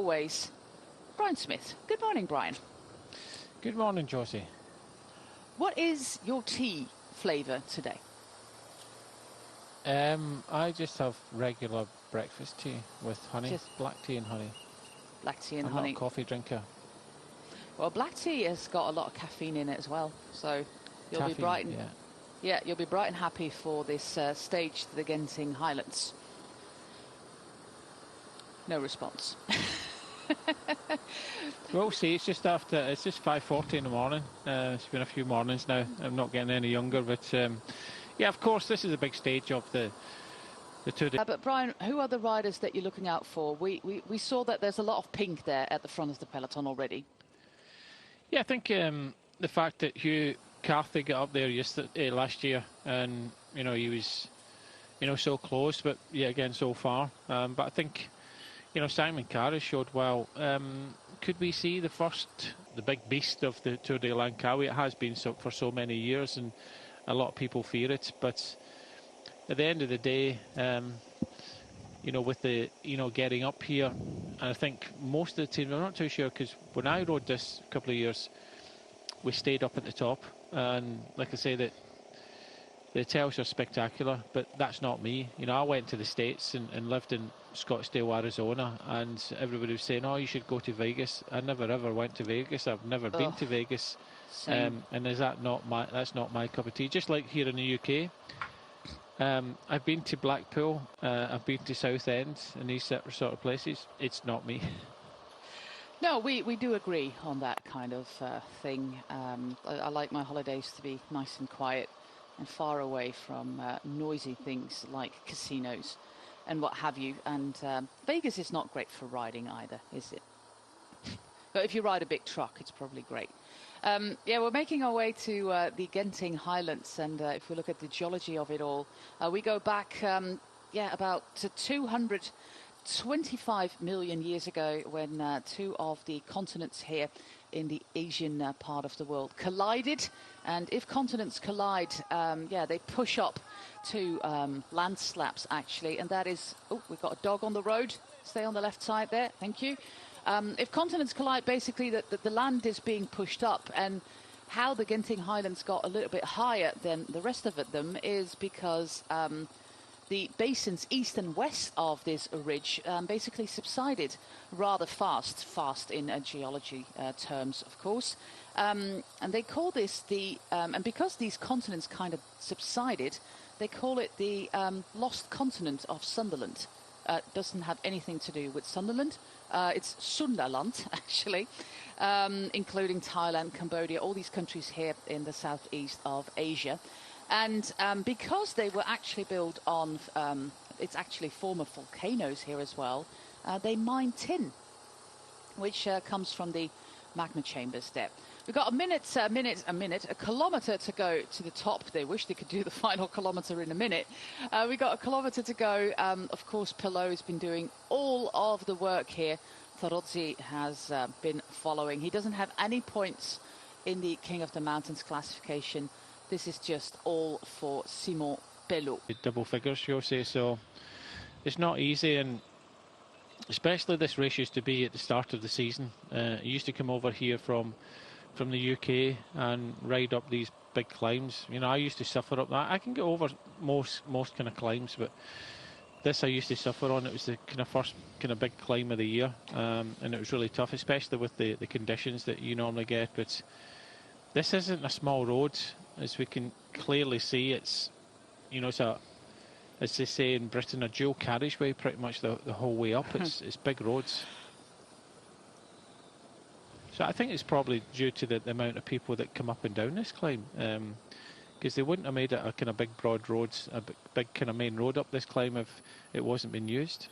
Always, Brian Smith. Good morning, Brian. Good morning, Josie. What is your tea flavour today? I just have regular breakfast tea with honey, black tea and honey. Black tea and I'm honey. not a coffee drinker. Well, black tea has got a lot of caffeine in it as well, so you'll be bright and you'll be bright and happy for this stage to the Genting Highlands. No response. We'll see. It's just 5:40 in the morning. It's been a few mornings now. I'm not getting any younger, but yeah, of course, this is a big stage of the Tour. But Brian, who are the riders that you're looking out for? We saw that there's a lot of pink there at the front of the peloton already. Yeah, I think the fact that Hugh Carthy got up there last year, and he was so close, but yeah, again so far. But I think Simon Carr showed well. Could we see the big beast of the Tour de LANGKAWI? It has been so for so many years, and a lot of people fear it. But at the end of the day, with the getting up here, and I think most of the team, I'm not too sure, because when I rode this a couple of years, we stayed up at the top, and like I say, that the hotels are spectacular, but that's not me. I went to the States and lived in Scottsdale, Arizona, and everybody was saying, oh, you should go to Vegas. I never ever went to Vegas. I've never been to Vegas. And that's not my cup of tea. Just like here in the UK, I've been to Blackpool, I've been to Southend and these sort of places. It's not me. No, we do agree on that kind of thing. I like my holidays to be nice and quiet and far away from noisy things like casinos and what have you. And Vegas is not great for riding either, is it? But if you ride a big truck, it's probably great. Yeah, we're making our way to the Genting Highlands, and if we look at the geology of it all, we go back, about to 225 million years ago, when two of the continents here in the Asian part of the world collided. And if continents collide, they push up to land slaps, actually. And that is, we've got a dog on the road. Stay on the left side there. Thank you. If continents collide, basically the land is being pushed up, and how the Genting Highlands got a little bit higher than the rest of them is because the basins east and west of this ridge basically subsided rather fast in geology terms, of course. And they call this and because these continents kind of subsided, they call it the lost continent of Sunderland. Doesn't have anything to do with Sunderland. It's Sundaland, actually, including Thailand, Cambodia, all these countries here in the southeast of Asia. And because they were actually built on, it's actually former volcanoes here as well, they mine tin, which comes from the magma chambers there. We've got a kilometre to go to the top. They wish they could do the final kilometre in a minute. We've got a kilometre to go. Of course, Pelot has been doing all of the work here. Tarozzi has been following. He doesn't have any points in the King of the Mountains classification. This is just all for Simon Pelot. Double figures, you'll say, so it's not easy, and especially this race used to be at the start of the season. It used to come over here from the UK and ride up these big climbs. I used to suffer up that. I can get over most kind of climbs, but this I used to suffer on. It was the kind of first kind of big climb of the year, and it was really tough, especially with the conditions that you normally get. But this isn't a small road, as we can clearly see. It's it's as they say in Britain, a dual carriageway pretty much the whole way up. It's big roads. So I think it's probably due to the amount of people that come up and down this climb, because they wouldn't have made it a kind of big broad roads, a big kind of main road up this climb if it wasn't being used.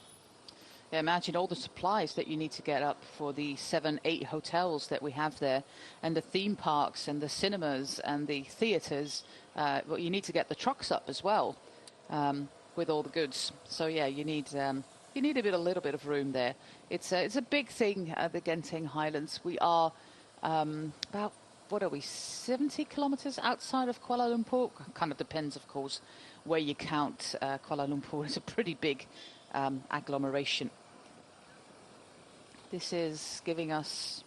Yeah, imagine all the supplies that you need to get up for the 7-8 hotels that we have there, and the theme parks and the cinemas and the theatres. Well, you need to get the trucks up as well with all the goods. So yeah, you need a little bit of room there. It's a big thing at the Genting Highlands. We are about, 70 kilometres outside of Kuala Lumpur. Kind of depends, of course, where you count. Kuala Lumpur is a pretty big agglomeration. This is giving us...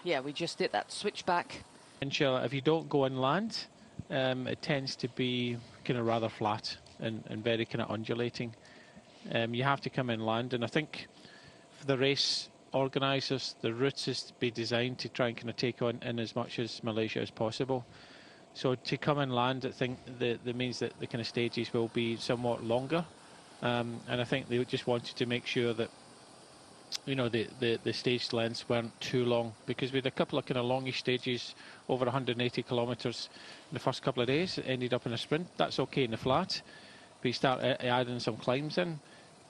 yeah, we just did that switchback. Inshallah, if you don't go inland, it tends to be kind of rather flat and very kind of undulating. You have to come inland, and I think for the race organisers, the routes is to be designed to try and kind of take on in as much as Malaysia as possible. So to come inland, I think that means that the kind of stages will be somewhat longer, and I think they just wanted to make sure that, you know, the stage lengths weren't too long, because we had a couple of kind of longish stages over 180 kilometres in the first couple of days. It ended up in a sprint. That's okay in the flat, but you start adding some climbs in,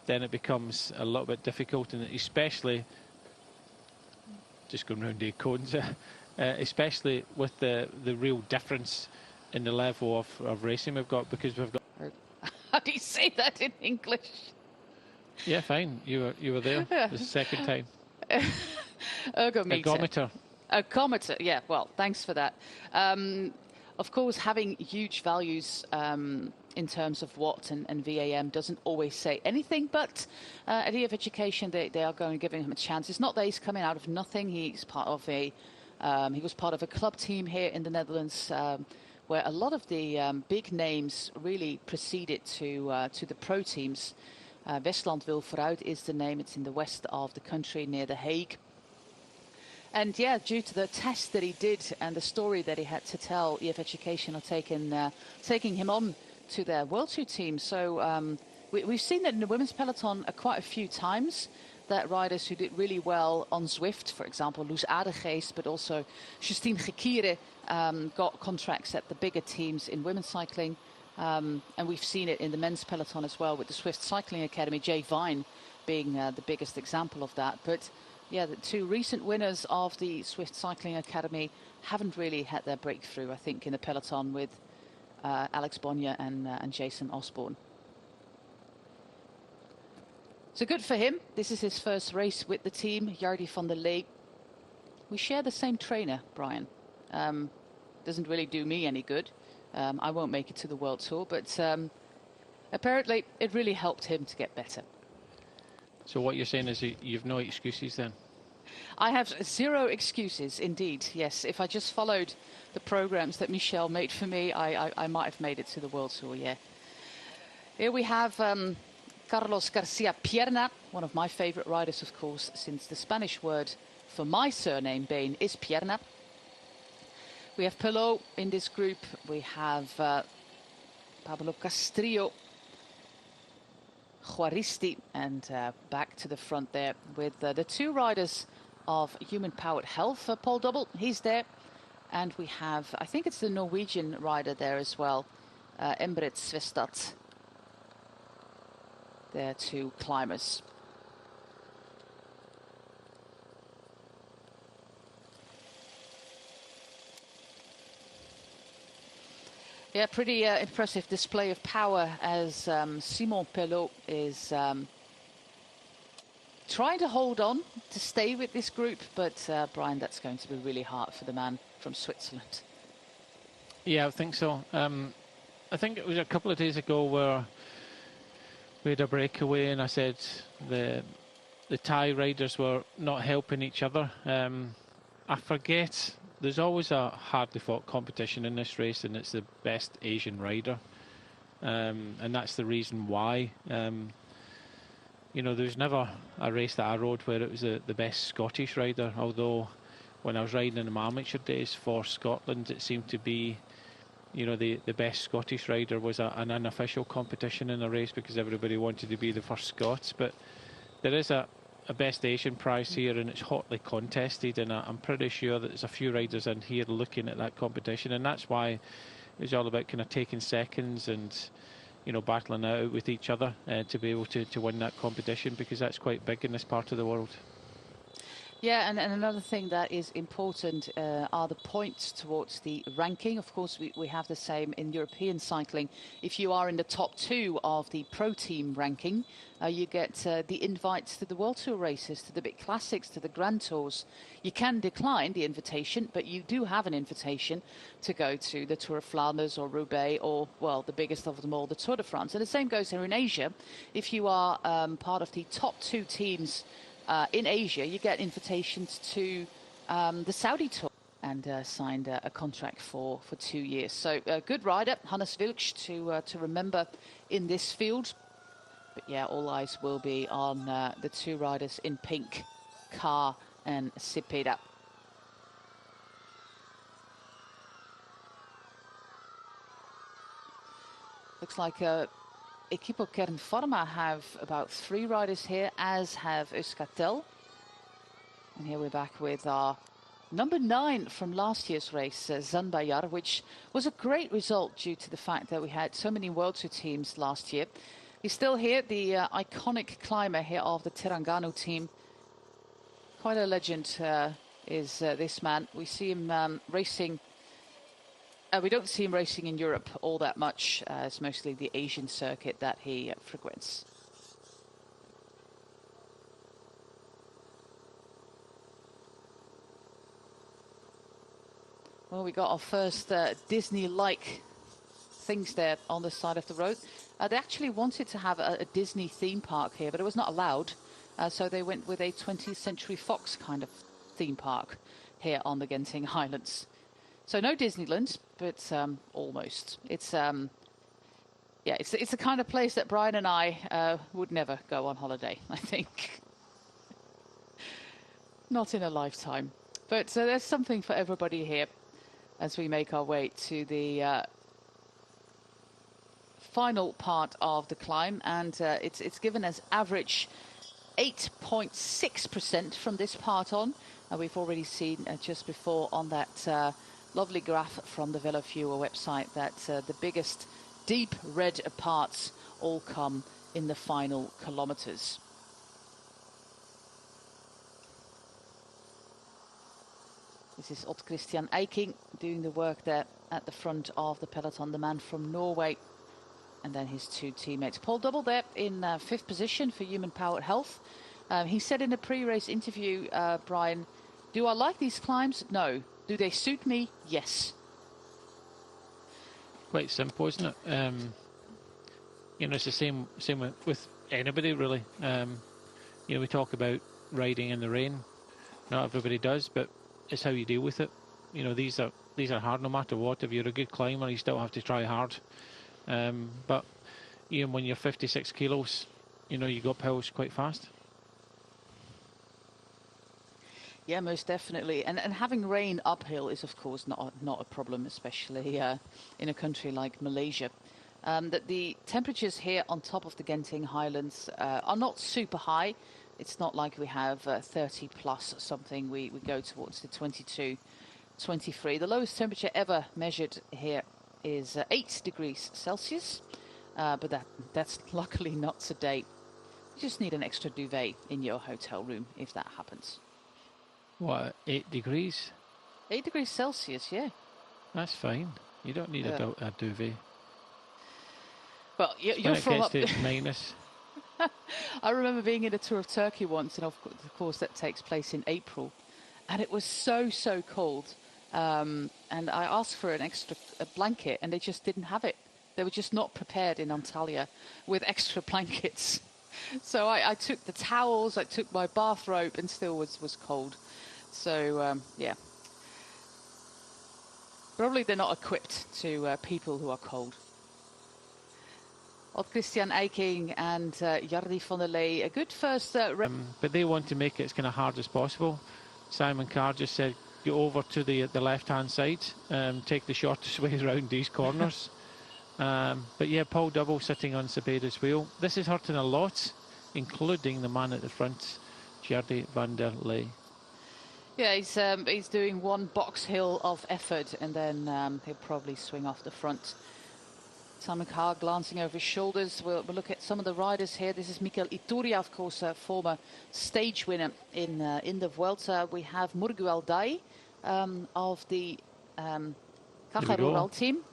then it becomes a little bit difficult, and especially just going round the cones, especially with the real difference in the level of racing we've got, because we've got... How do you say that in English? Yeah, fine. You were there the second time. Ergometer. Ergometer, yeah, well, thanks for that. Of course, having huge values in terms of watt and VAM doesn't always say anything, but at EF Education, they are going to give him a chance. It's not that he's coming out of nothing. He's part of he was part of a club team here in the Netherlands, where a lot of the big names really proceeded to the pro teams. Westland wil vooruit is the name. It's in the west of the country near The Hague. And yeah, due to the test that he did and the story that he had to tell, EF Education are taking him on to their World Tour team. So we've seen that in the women's peloton quite a few times, that riders who did really well on Zwift, for example, Loes Adegeest, but also Justine Gekire, got contracts at the bigger teams in women's cycling. And we've seen it in the men's peloton as well, with the Swift Cycling Academy, Jay Vine being the biggest example of that. But yeah, the two recent winners of the Swift Cycling Academy haven't really had their breakthrough, I think, in the peloton, with Alex Bonnier and Jason Osborne. So good for him. This is his first race with the team, Jardy van der Lee. We share the same trainer, Brian. Doesn't really do me any good. I won't make it to the World Tour, but apparently it really helped him to get better. So what you're saying is you've no excuses then? I have zero excuses, indeed, yes. If I just followed the programs that Michel made for me, I might have made it to the World Tour, yeah. Here we have Carlos Garcia Pierna, one of my favourite riders, of course, since the Spanish word for my surname, Bain, is Pierna. We have Pelot in this group. We have Pablo Castrillo, Juaristi, and back to the front there with the two riders of Human Powered Health. Paul Double, he's there. And we have, I think it's the Norwegian rider there as well, Embret Svestad. They're two climbers. Yeah, pretty impressive display of power as Simon Pelot is trying to hold on to stay with this group, but Brian, that's going to be really hard for the man from Switzerland. Yeah, I think so. I think it was a couple of days ago where we had a breakaway, and I said the Thai riders were not helping each other. I forget. There's always a hardly fought competition in this race, and it's the best Asian rider, and that's the reason why. You know, there's never a race that I rode where it was the best Scottish rider, although when I was riding in the amateur days for Scotland, it seemed to be, you know, the best Scottish rider was an unofficial competition in a race because everybody wanted to be the first Scots. But there is a best Asian prize here, and it's hotly contested, and I'm pretty sure that there's a few riders in here looking at that competition, and that's why it's all about kind of taking seconds and, you know, battling out with each other to be able to win that competition, because that's quite big in this part of the world. Yeah, and another thing that is important are the points towards the ranking. Of course, we have the same in European cycling. If you are in the top 2 of the pro team ranking, you get the invites to the World Tour races, to the big classics, to the Grand Tours. You can decline the invitation, but you do have an invitation to go to the Tour of Flanders or Roubaix, or, well, the biggest of them all, the Tour de France. And the same goes here in Asia. If you are part of the top 2 teams in Asia, you get invitations to the Saudi tour, and signed a contract for 2 years. So a good rider, Hannes Wilksch, to remember in this field. But yeah, all eyes will be on the two riders in pink, Kah and Cepeda. Looks like Equipo Kernpharma have about 3 riders here, as have Euskaltel. And here we're back with our number 9 from last year's race, Zanbayar, which was a great result due to the fact that we had so many World Tour teams last year. He's still here, the iconic climber here of the Terengganu team. Quite a legend is this man. We see him racing. We don't see him racing in Europe all that much. It's mostly the Asian circuit that he frequents. Well, we got our first Disney-like things there on the side of the road. They actually wanted to have a Disney theme park here, but it was not allowed. So they went with a 20th Century Fox kind of theme park here on the Genting Highlands. So no Disneyland, but almost. It's yeah, it's the kind of place that Brian and I would never go on holiday, I think. Not in a lifetime. But there's something for everybody here as we make our way to the final part of the climb, and it's given as average 8.6% from this part on. We've already seen just before on that lovely graph from the Velofuel website that the biggest deep red parts all come in the final kilometers. This is Odd Christian Eiking doing the work there at the front of the peloton, the man from Norway. And then his 2 teammates. Paul Double there in 5th position for Human Powered Health. He said in a pre-race interview, Brian, do I like these climbs? No. Do they suit me? Yes. Quite simple, isn't it? You know, it's the same with anybody, really. You know, we talk about riding in the rain. Not everybody does, but it's how you deal with it. You know, these are hard no matter what. If you're a good climber, you still have to try hard. But you know, when you're 56 kilos, you know, you go up hills quite fast. Yeah, most definitely. And having rain uphill is, of course, not a problem, especially in a country like Malaysia. That the temperatures here on top of the Genting Highlands are not super high. It's not like we have 30 plus something. We go towards the 22, 23. The lowest temperature ever measured here is 8 degrees Celsius, but that's luckily not today. You just need an extra duvet in your hotel room if that happens. What, 8 degrees? 8 degrees Celsius, yeah. That's fine. You don't need a duvet. Well, you're from up to minus. I remember being in a tour of Turkey once, and of course that takes place in April, and it was so cold. And I asked for an extra blanket, and they just didn't have it. They were just not prepared in Antalya with extra blankets. So I took the towels, I took my bathrobe, and still was cold. So yeah, probably they're not equipped to people who are cold. Odd Christian Eiking and Jardi van der Lee, a good first. But they want to make it as kind of hard as possible. Simon Carr just said, go over to the left-hand side, take the shortest way around these corners. But yeah, Paul Double sitting on Cepeda's wheel. This is hurting a lot, including the man at the front, Jardi van der Lee. Yeah, he's doing one box hill of effort, and then he'll probably swing off the front. Simon Carr glancing over his shoulders. We'll look at some of the riders here. This is Mikel Iturria, of course, a former stage winner in the Vuelta. We have Murgu Aldai of the Caja Rural team.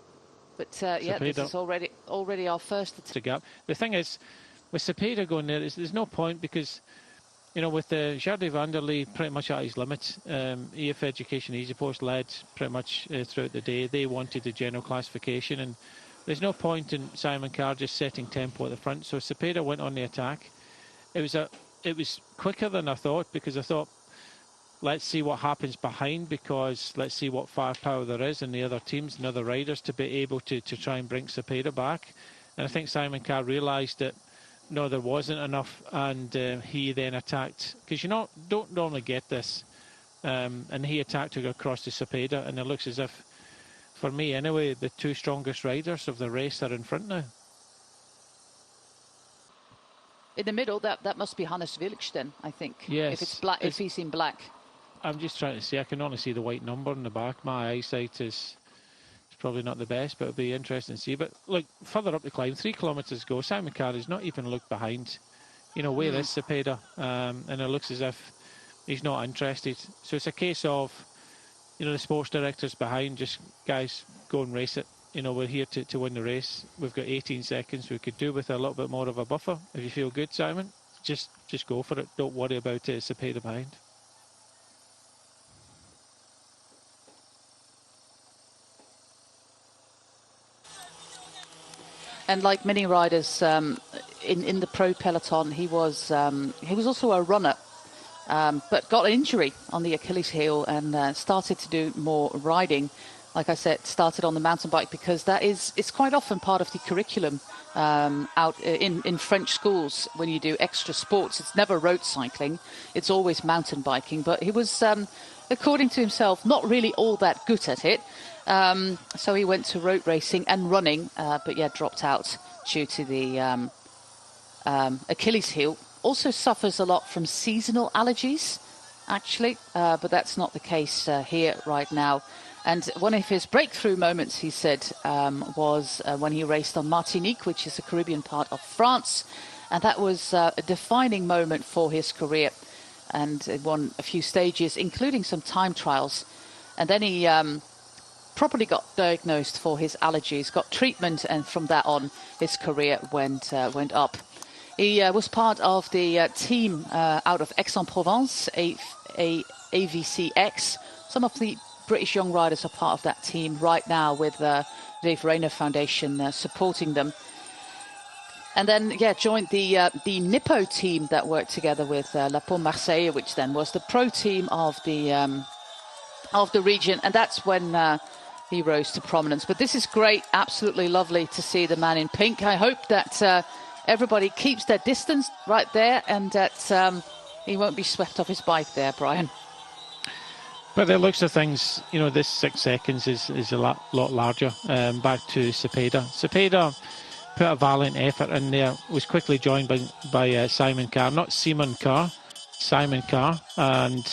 But yeah, this is already our first. Gap. The thing is, with Cepeda going there, there's no point because, you know, with Jardi van der Lee pretty much at his limits. EF Education Easy Post led pretty much throughout the day. They wanted the general classification, and there's no point in Simon Carr just setting tempo at the front. So Cepeda went on the attack. It was a it was quicker than I thought, because I thought, let's see what happens behind, because let's see what firepower there is in the other teams and other riders to be able to try and bring Cepeda back. And I think Simon Carr realised that, no, there wasn't enough, and he then attacked, because don't normally get this, and he attacked to go across to Cepeda, and it looks as if, for me anyway, the two strongest riders of the race are in front now. In the middle, that must be Hannes Wilks then, I think. Yes. If it's black, if he's in black. I'm just trying to see. I can only see the white number in the back. My eyesight is probably not the best, but it'll be interesting to see. But look, further up the climb, 3 kilometres to go. Simon Carr has not even looked behind. Where is Cepeda? And it looks as if he's not interested. So it's a case of, the sports director's behind. Just, guys, go and race it. We're here to win the race. We've got 18 seconds. We could do with a little bit more of a buffer. If you feel good, Simon, just go for it. Don't worry about Cepeda behind. And like many riders in the pro peloton, he was also a runner, but got an injury on the Achilles heel and started to do more riding. Like I said, started on the mountain bike, because it's quite often part of the curriculum out in French schools when you do extra sports. It's never road cycling, it's always mountain biking. But he was, according to himself, not really all that good at it. So he went to road racing and running, but yeah, dropped out due to the Achilles heel. Also suffers a lot from seasonal allergies, actually, but that's not the case here right now. And one of his breakthrough moments, he said, was when he raced on Martinique, which is the Caribbean part of France. And that was a defining moment for his career. And he won a few stages, including some time trials. And then he properly got diagnosed for his allergies, got treatment, and from that on, his career went up. He was part of the team out of Aix-en-Provence, AVCX. Some of the British young riders are part of that team right now, with Dave Rayner Foundation supporting them. And then, joined the Nippo team that worked together with La Pau Marseille, which then was the pro team of the region. And that's when he rose to prominence. But this is great, absolutely lovely to see the man in pink. I hope that everybody keeps their distance right there, and that he won't be swept off his bike there, Brian. But the looks of things, this 6 seconds is a lot larger. Back to Cepeda. Cepeda put a valiant effort in there, was quickly joined by Simon Carr, not Simon Carr, Simon Carr. And,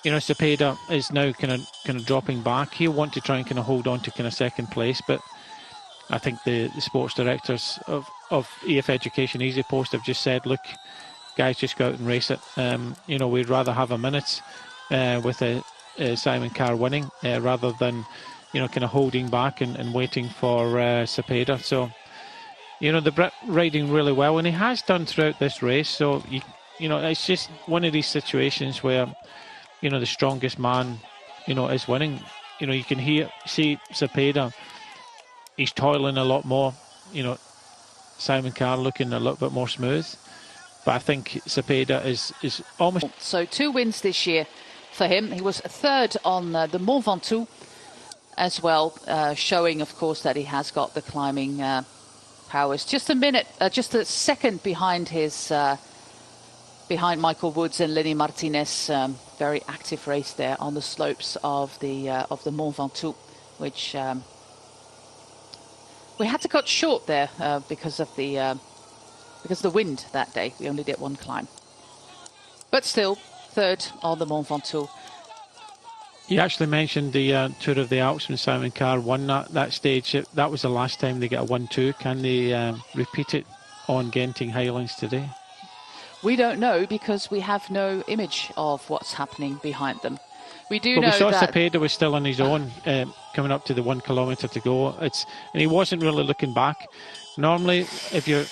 Cepeda is now kind of dropping back. He'll want to try and kind of hold on to kind of second place, but I think the sports directors of EF Education Easy Post have just said, look, guys, just go out and race it. We'd rather have a minute with Simon Carr winning rather than kind of holding back and waiting for Cepeda. So the Brit riding really well, and he has done throughout this race. So it's just one of these situations where the strongest man is winning. You can see Cepeda, he's toiling a lot more. Simon Carr looking a little bit more smooth, but I think Cepeda is almost. So 2 wins this year for him. He was third on the Mont Ventoux as well, showing, of course, that he has got the climbing powers. Just a second behind behind Michael Woods and Lenny Martinez. Very active race there on the slopes of the Mont Ventoux, which we had to cut short there because of the wind that day. We only did 1 climb, but still third on the Mont Ventoux. You actually mentioned the Tour of the Alps when Simon Carr won that stage. That was the last time they get a 1-2. Can they repeat it on Genting Highlands today? We don't know, because we have no image of what's happening behind them. We do know we saw that Cepeda was still on his own, coming up to the 1 kilometre to go. And he wasn't really looking back. Normally, if you're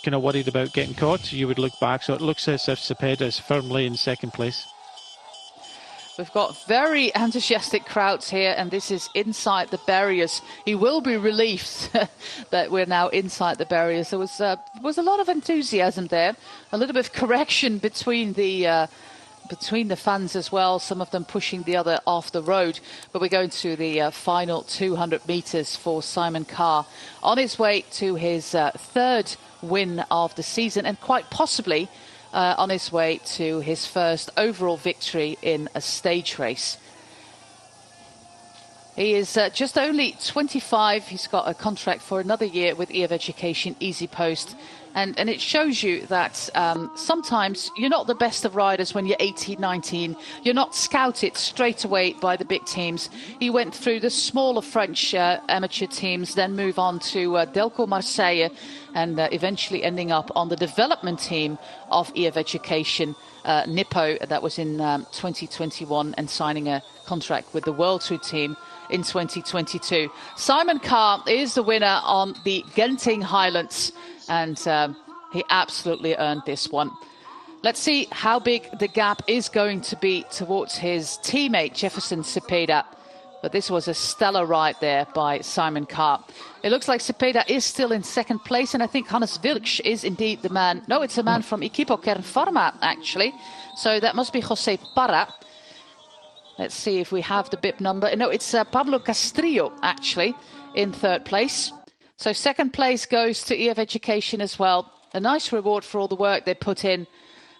kind of worried about getting caught, you would look back. So it looks as if Cepeda is firmly in second place. We've got very enthusiastic crowds here, and this is inside the barriers. He will be relieved that we're now inside the barriers. There was a lot of enthusiasm there, a little bit of correction between the fans as well, some of them pushing the other off the road. But we're going to the final 200 meters for Simon Carr, on his way to his third win of the season, and quite possibly on his way to his first overall victory in a stage race. He is just only 25. He's got a contract for another year with EF Education Easy Post. And it shows you that sometimes you're not the best of riders when you're 18, 19. You're not scouted straight away by the big teams. He went through the smaller French amateur teams, then move on to Delco Marseille, and eventually ending up on the development team of EF Education Nippo. That was in 2021, and signing a contract with the World Tour team in 2022. Simon Carr is the winner on the Genting Highlands, and he absolutely earned this one. Let's see how big the gap is going to be towards his teammate Jefferson Cepeda. But this was a stellar ride there by Simon Carr. It looks like Cepeda is still in second place, and I think Hannes Wilksch is indeed the man. No, it's a man from Equipo Kernpharma, actually. So that must be Jose Parra. Let's see if we have the bib number. No, it's Pablo Castrillo, actually, in third place. So second place goes to EF Education as well. A nice reward for all the work they put in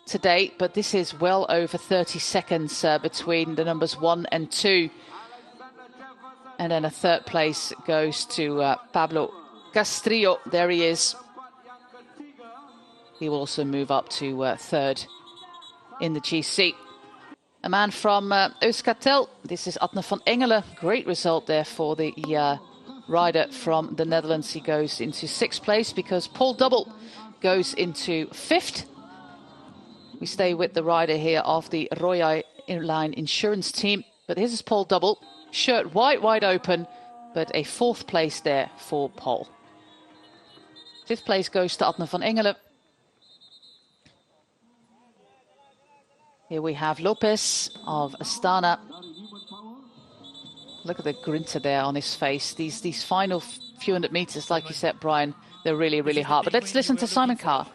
to date, but this is well over 30 seconds between the numbers 1 and 2. And then a third place goes to Pablo Castrillo. There he is. He will also move up to third in the GC. A man from Euskaltel. This is Adne van Engelen. Great result there for the rider from the Netherlands. He goes into sixth place because Paul Double goes into fifth. We stay with the rider here of the Royal Airline Insurance team. But this is Paul Double. Shirt wide open, but a fourth place there for Paul. Fifth place goes to Adne van Engelen. Here we have Lopez of Astana. Look at the grinter there on his face. These final few hundred meters, like you said, Brian, they're really, really hard. But let's listen to Simon Carr.